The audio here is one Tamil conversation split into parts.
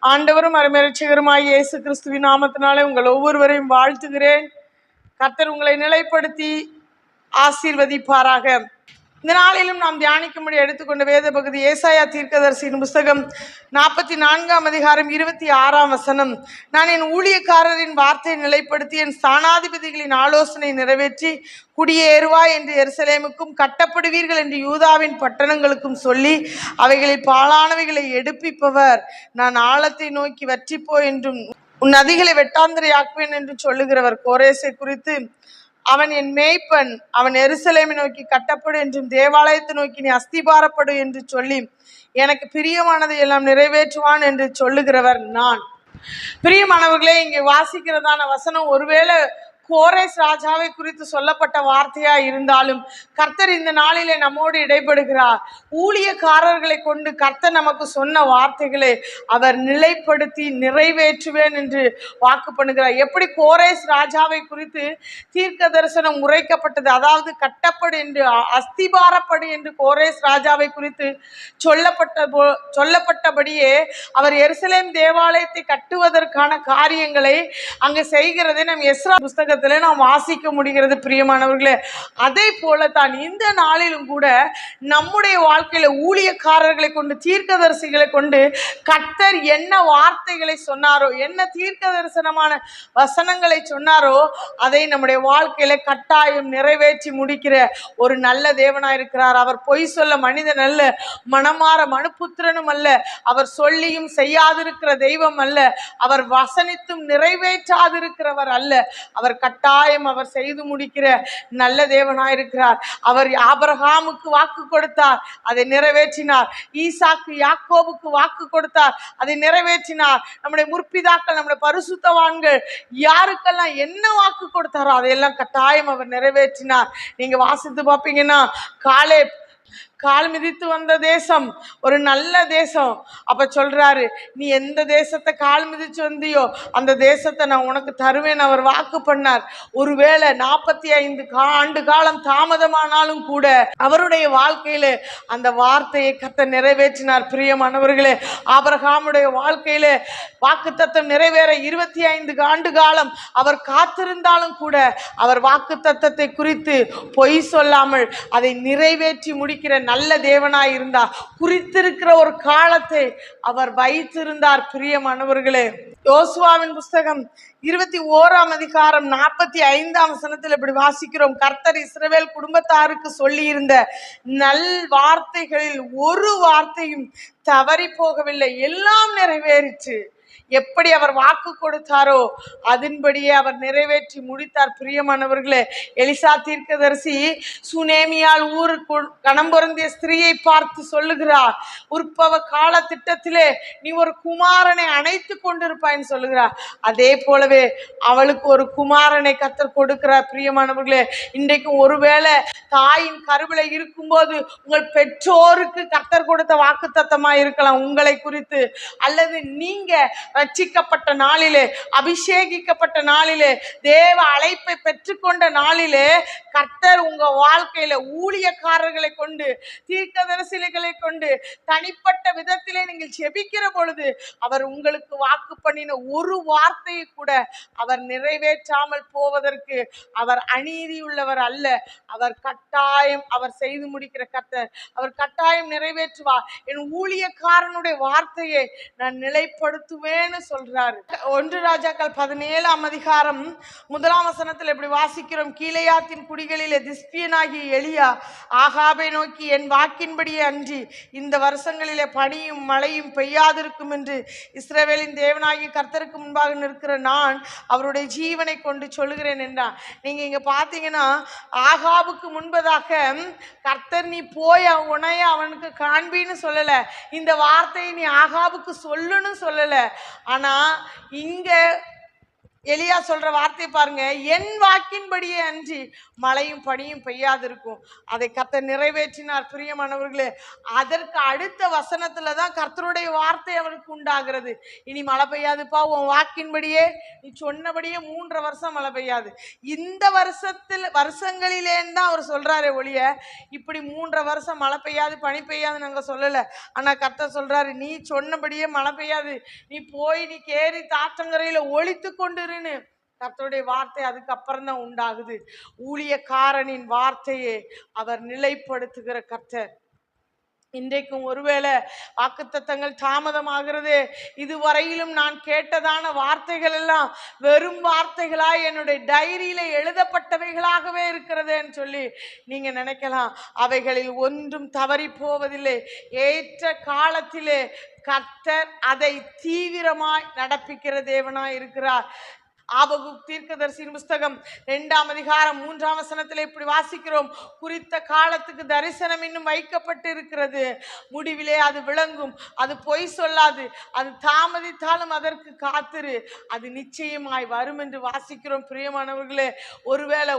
ஆண்டவரும் அருமையரட்சகருமாய் இயேசு கிறிஸ்துவின் நாமத்தினாலே உங்கள் ஒவ்வொருவரையும் வாழ்த்துகிறேன். கர்த்தர் உங்களை நிலைப்படுத்தி ஆசீர்வதிப்பாராக. இந்த நாளிலும் நாம் தியானிக்கும்படி எடுத்துக்கொண்ட வேத பகுதி ஏசாயா தீர்க்கதரிசியின் புஸ்தகம் 44ஆம் அதிகாரம் 26ஆம் வசனம். நான் என் ஊழியக்காரரின் வார்த்தையை நிலைப்படுத்தி என் ஸ்தானாதிபதிகளின் ஆலோசனை நிறைவேற்றி குடியேறுவாய் என்று எருசலேமுக்கும் கட்டப்படுவீர்கள் என்று யூதாவின் பட்டணங்களுக்கும் சொல்லி அவைகளில் பாழானவைகளை எடுப்பிப்பவர், நான் ஆழத்தை நோக்கி வற்றிப்போ என்றும் உன் நதிகளை வெட்டாந்திரையாக்குவேன் என்று சொல்லுகிறவர் கோரேசை குறித்து, அவன் என் மேய்ப்பன், அவன் எருசலேமை நோக்கி கட்டப்படு என்றும் தேவாலயத்தை நோக்கி நீ அஸ்திபாரப்படு என்று சொல்லி எனக்கு பிரியமானதை எல்லாம் நிறைவேற்றுவான் என்று சொல்லுகிறவர் நான். பிரியமானவர்களே, இங்கே வாசிக்கிறதான வசனம் ஒருவேளை கோரேஸ் ராஜாவை குறித்து சொல்லப்பட்ட வார்த்தையா இருந்தாலும் கர்த்தர் இந்த நாளிலே நம்மோடு இடைப்படுகிறார். ஊழியக்காரர்களை கொண்டு கர்த்தர் நமக்கு சொன்ன வார்த்தைகளை அவர் நிலைப்படுத்தி நிறைவேற்றுவேன் என்று வாக்கு பண்ணுகிறார். எப்படி கோரேஸ் ராஜாவை குறித்து தீர்க்க தரிசனம் உரைக்கப்பட்டது, அதாவது கட்டப்படு என்று அஸ்திபாரப்படு என்று கோரேஸ் ராஜாவை குறித்து சொல்லப்பட்டபடியே அவர் எருசலேம் தேவாலயத்தை கட்டுவதற்கான காரியங்களை அங்கு செய்கிறதை நம் எஸ்ரா புஸ்தக நாம் வாசிக்க முடிகிறது. பிரியமானவர்களே, அதே போல தான் இந்த நாளிலும் கூட நம்முடைய வாழ்க்கையில ஊழியக்காரர்களை கொண்டு தீர்க்கதரிசிகளை கொண்டு கர்த்தர் என்ன வார்த்தைகளை சொன்னாரோ, என்ன தீர்க்க தரிசனமான வசனங்களை சொன்னாரோ அதை நம்முடைய வாழ்க்கையில கட்டாயம் நிறைவேற்றி முடிக்கிற ஒரு நல்ல தேவனாயிருக்கிறார். அவர் பொய் சொல்ல மனிதன் அல்ல, மனமாற மனுபுத்திரனும் அல்ல. அவர் சொல்லியும் செய்யாதிருக்கிற தெய்வம் அல்ல. அவர் வசனித்தும் நிறைவேற்றாதிருக்கிறவர் அல்ல. அவர் கட்டாயம் அவர் செய்து முடிக்கிற நல்ல தேவனாயிருக்கிறார். அவர் ஆபிரகாமுக்கு வாக்கு கொடுத்தார், அதை நிறைவேற்றினார். ஈசாக்கு யாக்கோபுக்கு வாக்கு கொடுத்தார், அதை நிறைவேற்றினார். நம்முடைய முற்பிதாக்கள், நம்முடைய பரிசுத்தவான்கள் யாருக்கெல்லாம் என்ன வாக்கு கொடுத்தாரோ அதையெல்லாம் கட்டாயம் அவர் நிறைவேற்றினார். நீங்க வாசித்து பார்ப்பீங்கன்னா, கால் மிதித்து வந்த தேசம் ஒரு நல்ல தேசம். அப்ப சொல்றாரு, நீ எந்த தேசத்தை கால் மிதிச்சு வந்தியோ அந்த தேசத்தை நான் உனக்கு தருவேன் அவர் வாக்கு பண்ணார். ஒருவேளை 45 ஆண்டு காலம் தாமதமானாலும் கூட அவருடைய வாழ்க்கையில அந்த வார்த்தையை கர்த்தர் நிறைவேற்றினார். பிரியமானவர்களே, ஆபிரகாமுடைய வாழ்க்கையில வாக்குத்தத்தம் நிறைவேற 25 ஆண்டு காலம் அவர் காத்திருந்தாலும் கூட அவர் வாக்குத்தத்தத்தை குறித்து பொய் சொல்லாமல் அதை நிறைவேற்றி முடிக்கிற நல்ல தேவனாய் இருந்தார். குறித்திருக்கிற ஒரு காலத்தை அவர் வைத்திருந்தார். பிரியமானவர்களே, யோசுவாவின் புஸ்தகம் 21ஆம் அதிகாரம் 45ஆம் வசனத்தில் இப்படி வாசிக்கிறோம். கர்த்தர் இஸ்ரவேல் குடும்பத்தாருக்கு சொல்லி இருந்த நல் வார்த்தைகளில் ஒரு வார்த்தையும் தவறி போகவில்லை, எல்லாம் நிறைவேறிச்சு. எப்படி அவர் வாக்கு கொடுத்தாரோ அதன்படியே அவர் நிறைவேற்றி முடித்தார். பிரியமானவர்களே, எலிசா தீர்க்கதரிசி சுனேமியால் ஊருக்கு கணம் பொருந்திய ஸ்திரீயை பார்த்து சொல்லுகிறார், உற்பவ கால திட்டத்திலே நீ ஒரு குமாரனை அணைத்து கொண்டிருப்பாய்ன்னு சொல்லுகிறார். அதே போலவே அவளுக்கு ஒரு குமாரனை கர்த்தர் கொடுக்கிறார். பிரியமானவர்களே, இன்றைக்கு ஒருவேளை தாயின் கருவில இருக்கும்போது உங்கள் பெற்றோருக்கு கர்த்தர் கொடுத்த வாக்கு தத்தமா இருக்கலாம் உங்களை குறித்து, அல்லது நீங்க ரட்சிக்கப்பட்ட நாளிலே, அபிஷேகிக்கப்பட்ட நாளிலே, தேவ அழைப்பை பெற்றுக்கொண்ட நாளிலே கர்த்தர் உங்க வாழ்க்கையில ஊழியக்காரர்களை கொண்டு தீர்க்கதரிசிகளை கொண்டு தனிப்பட்ட விதத்திலே நீங்கள் செபிக்கிற பொழுது அவர் உங்களுக்கு வாக்கு பண்ணின ஒரு வார்த்தையை கூட அவர் நிறைவேற்றாமல் போவதற்கு அவர் அநீதியுள்ளவர் அல்ல. அவர் கட்டாயம் அவர் செய்து முடிக்கிற கர்த்தர். அவர் கட்டாயம் நிறைவேற்றுவார். என் ஊழியக்காரனுடைய வார்த்தையை நான் நிலைப்படுத்துவேன் சொல்றாரு. 1 ராஜாக்கள் 17ஆம் அதிகாரம் 1ஆம் வசனத்தில் எப்படி வாசிக்கிறோம். கீலேயாத்தின் குடிகளிலே திஸ்பியனாகிய எலியா ஆகாபை நோக்கி, என் வாக்கின்படியே அன்றி இந்த வருஷங்களிலே பனியும் மழையும் பெய்யாதிருக்கும் என்று இஸ்ரவேலின் தேவனாகிய கர்த்தருக்கு முன்பாக நிற்கிற நான் அவருடைய ஜீவனை கொண்டு சொல்லுகிறேன் என்றான். நீங்க இங்க பாத்தீங்கன்னா, ஆகாபுக்கு முன்பதாக கர்த்தர் நீ போய் உனைய அவனுக்கு காண்பின்னு சொல்லல, இந்த வார்த்தையை நீ ஆகாபுக்கு சொல்லுன்னு சொல்லல. ஆனா இங்க எலியா சொல்ற வார்த்தை பாருங்க, என் வாக்கின்படியே அன்றி மழையும் பனியும் பெய்யாது இருக்கும். அதை கர்த்தர் நிறைவேற்றினார். பிரியமானவர்களே, அதற்கு அடுத்த வசனத்துல தான் கர்த்தருடைய வார்த்தை அவருக்கு உண்டாகிறது. இனி மழை பெய்யாதுப்பா, உன் வாக்கின்படியே நீ சொன்னபடியே 3 வருஷம் மழை பெய்யாது. இந்த வருஷங்களிலேன்னு தான் அவர் சொல்றாரு ஒழிய இப்படி 3 வருஷம் மழை பெய்யாது பனி பெய்யாதுன்னு நாங்க சொல்லல. ஆனா கர்த்தர் சொல்றாரு, நீ சொன்னபடியே மழை பெய்யாது, நீ போய் நீ கேரி தாற்றங்கரையில ஒளித்து கொண்டு கர்த்தருடைய வார்த்தை அதுக்கப்புறம் தான் உண்டாகுது. ஊழியக்காரனின் வார்த்தையை அவர் நிலைப்படுத்துகிற கர்த்தர். இன்றைக்கும் ஒருவேளை வாக்குத்தத்தங்கள் தாமதமாகிறது, இதுவரையிலும் நான் கேட்டதான வார்த்தைகள் எல்லாம் வெறும் வார்த்தைகளாய் என்னுடைய டைரியில எழுதப்பட்டவைகளாகவே இருக்கிறதுன்னு சொல்லி நீங்க நினைக்கலாம். அவைகளில் ஒன்றும் தவறி போவதில்லை. ஏற்ற காலத்திலே கர்த்தர் அதை தீவிரமாய் நடப்பிக்கிற தேவனாய் இருக்கிறார். ஆபகுக் தீர்க்கதரிசியின் புஸ்தகம் 2ஆம் அதிகாரம் 3ஆம் வசனத்தில் இப்படி வாசிக்கிறோம், குறித்த காலத்துக்கு தரிசனம் இன்னும் வைக்கப்பட்டு இருக்கிறது, முடிவிலே அது விளங்கும், அது பொய் சொல்லாது, அது தாமதித்தாலும் அதற்கு காத்திரு, அது நிச்சயமாய் வரும் என்று வாசிக்கிறோம். பிரியமானவர்களே,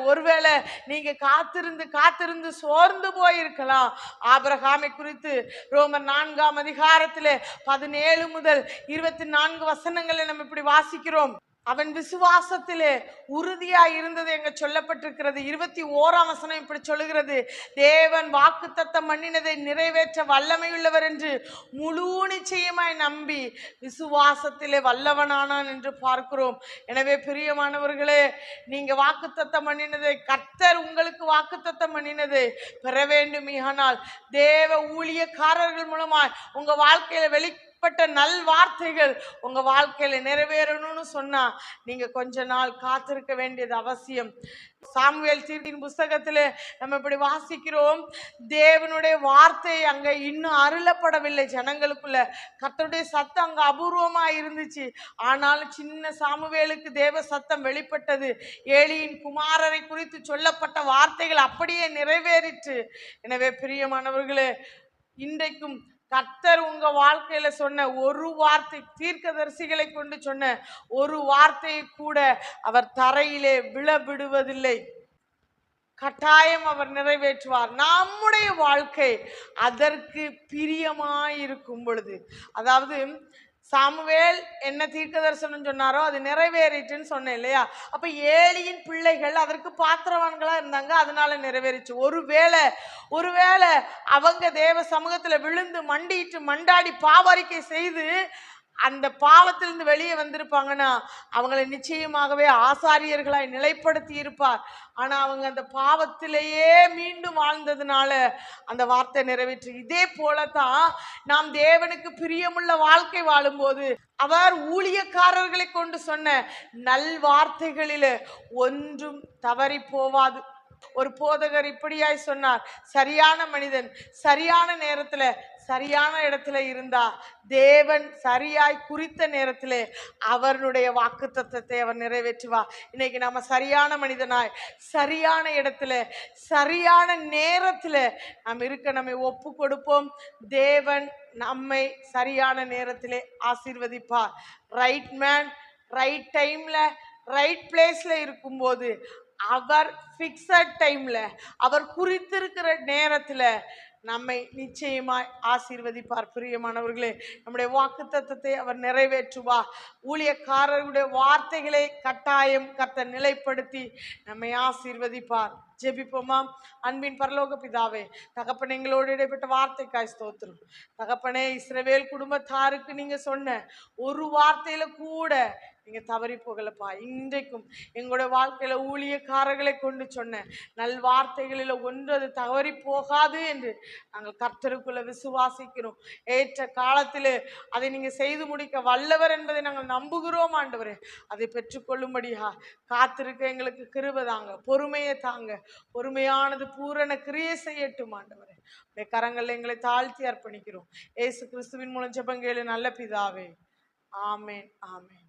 ஒருவேளை நீங்க காத்திருந்து சோர்ந்து போயிருக்கலாம். ஆபிரகாமை குறித்து ரோமர் 4ஆம் அதிகாரத்திலே 17 முதல் 24 வசனங்களை நம்ம இப்படி வாசிக்கிறோம். அவன் விசுவாசத்திலே உறுதியாய் இருந்தது எங்க சொல்லப்பட்டிருக்கிறது. 21ஆம் வசனம் இப்படி சொல்லுகிறது, தேவன் வாக்குத்தத்தம் பண்ணினதை நிறைவேற்ற வல்லமையுள்ளவர் என்று முழு நிச்சயமாய் நம்பி விசுவாசத்திலே வல்லவனானான் என்று பார்க்கிறோம். எனவே பிரியமானவர்களே, நீங்க வாக்குத்தத்தம் பண்ணினதை, கர்த்தர் உங்களுக்கு வாக்குத்தத்தம் பண்ணினதை பெற வேண்டும். ஆனால் தேவ ஊழியக்காரர்கள் மூலமாய் உங்க வாழ்க்கையில நல் வார்த்தைகள் உங்க வாழ்க்கையில நிறைவேறணும்னு சொன்னா நீங்க கொஞ்ச நாள் காத்திருக்க வேண்டியது அவசியம். சாமுவேல் தீர்க்கின் புஸ்தகத்துல நம்ம இப்படி வாசிக்கிறோம், தேவனுடைய வார்த்தை அங்க இன்னும் அருளப்படவில்லை ஜனங்களுக்குள்ள. கர்த்தருடைய சத்தம் அங்க அபூர்வமா இருந்துச்சு. ஆனாலும் சின்ன சாமுவேலுக்கு தேவ சத்தம் வெளிப்பட்டது. ஏலியின் குமாரரை குறித்து சொல்லப்பட்ட வார்த்தைகள் அப்படியே நிறைவேறிற்று. எனவே பிரியமானவர்களே, இன்றைக்கும் கர்த்தர் உங்க வாழ்க்கையில சொன்ன ஒரு வார்த்தை, தீர்க்கதரிசிகளை கொண்டு சொன்ன ஒரு வார்த்தையை கூட அவர் தரையிலே விழவிடுவதில்லை. கட்டாயம் அவர் நிறைவேற்றுவார். நம்முடைய வாழ்க்கை அதற்கு பிரியமாயிருக்கும் பொழுது, அதாவது சாமுவேல் என்ன தீர்க்க தரிசனம் சொன்னாரோ அது நிறைவேறிட்டுன்னு சொன்னேன் இல்லையா? அப்ப ஏலியின் பிள்ளைகள் அதற்கு பாத்திரவான்களா இருந்தாங்க, அதனால நிறைவேறிச்சு. ஒருவேளை அவங்க தேவ சமூகத்துல விழுந்து மண்டாடி பாவரிக்கை செய்து அந்த பாவத்திலிருந்து வெளியே வந்திருப்பாங்கன்னா அவங்களை நிச்சயமாகவே ஆசாரியர்களாய் நிலைப்படுத்தி இருப்பார். ஆனா அவங்க அந்த பாவத்திலேயே மீண்டும் வாழ்ந்ததுனால அந்த வார்த்தை நிறைவேற்று. இதே போலதான் நாம் தேவனுக்கு பிரியமுள்ள வாழ்க்கை வாழும்போது அவர் ஊழியக்காரர்களை கொண்டு சொன்ன நல் வார்த்தைகளில ஒன்றும் தவறி போவாது. ஒரு போதகர் இப்படியாய் சொன்னார், சரியான மனிதன் சரியான நேரத்துல சரியான இடத்துல இருந்தா தேவன் சரியாய் குறித்த நேரத்திலே அவருடைய வாக்குத்தத்தத்தை அவர் நிறைவேற்றுவார். இன்னைக்கு நம்ம சரியான மனிதனாய் சரியான இடத்துல சரியான நேரத்துல நம்மை ஒப்பு கொடுப்போம். தேவன் நம்மை சரியான நேரத்திலே ஆசீர்வதிப்பார். ரைட் மேன் ரைட் டைம்ல ரைட் பிளேஸ்ல இருக்கும்போது அவர் ஃபிக்ஸட் டைம்ல அவர் குறித்திருக்கிற நேரத்துல நம்மை நிச்சயமாய் ஆசீர்வதிப்பார். பிரியமானவர்களே, நம்முடைய வாக்குத்தத்தத்தை அவர் நிறைவேற்றுவார். ஊழியக்காரருடைய வார்த்தைகளை கட்டாயம் கர்த்தர் நிலைப்படுத்தி நம்மை ஆசீர்வதிப்பார். ஜெபிப்போமா. அன்பின் பரலோக பிதாவே, தகப்பனே, எங்களோடு இடைப்பட்ட வார்த்தைக்காய் ஸ்தோத்திரம். தகப்பனே, இஸ்ரவேல் குடும்பத்தாருக்கு நீங்க சொன்ன ஒரு வார்த்தையில கூட நீங்க தவறி போகலப்பா. இன்றைக்கும் எங்களுடைய வாழ்க்கையில ஊழியக்காரர்களை கொண்டு சொன்ன நல் வார்த்தைகளில் ஒன்று அது தவறி போகாது என்று நாங்கள் கர்த்தருக்குள்ள விசுவாசிக்கிறோம். ஏற்ற காலத்திலே அதை நீங்க செய்து முடிக்க வல்லவர் என்பதை நாங்கள் நம்புகிறோம். ஆண்டவரே, அதை பெற்றுக்கொள்ளும்படியா காத்திருக்க எங்களுக்கு கிருபை தாங்க, பொறுமையை தாங்க. பொறுமையானது பூரண கிரியை செய்யட்டும். ஆண்டவரே, உடைய கரங்களில் எங்களை தாழ்த்தி அர்ப்பணிக்கிறோம். இயேசு கிறிஸ்துவின் மூலம் ஜெபம் கேளு நல்ல பிதாவே. ஆமேன், ஆமேன்.